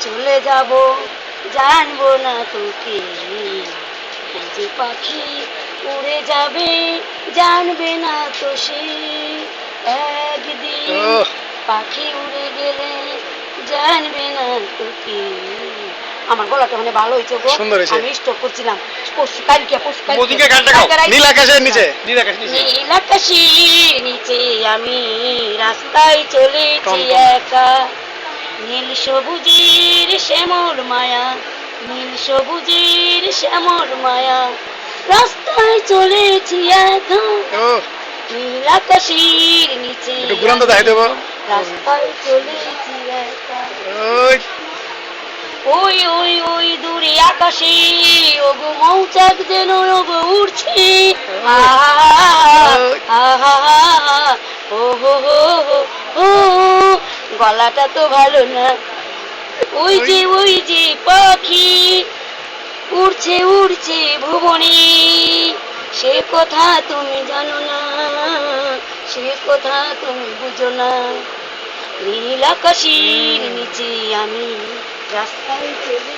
চলে যাব, জানবো না তোকে। ও যে পাখি উড়ে যাবে, জানবে না তো সে। একদিন ওহ, পাখি উড়ে গেলে জানবে না তোকে। আমার গলাটা মানে ভালো হয়েছে গো। সুন্দর হয়েছে। আমি স্টক করছিলাম পরশু কালকে মোদিকে গানটা গাও। নীল আকাশের নিচে, নীল আকাশের নিচে। নীল আকাশের নিচে আমি রাস্তায় চলেছি টন টন। একা। নীল সবুজের শ্যামল মায়া, নীল সবুজের শ্যামল মায়া, রাস্তায় চলেছি একা। ওহ, নীল আকাশের নিচে একটু ঘুরান তো আমি দেখাই দেবো। রাস্তায় চলেছি একা। ওই, ওই ওই ওই দূরে আকাশে ওগো মৌচাক যেন ওগো উড়ছে। ওই, আহা ও হো হো হো হো। গলাটা তো ভালো না। ওই, ওই যে পাখি উড়ছে উড়ছে ভুবনে, সে কথা তুমি জানো না, সে কথা তুমি বুঝো না। নীল আকাশের নিচে আমি রাস্তায় চলে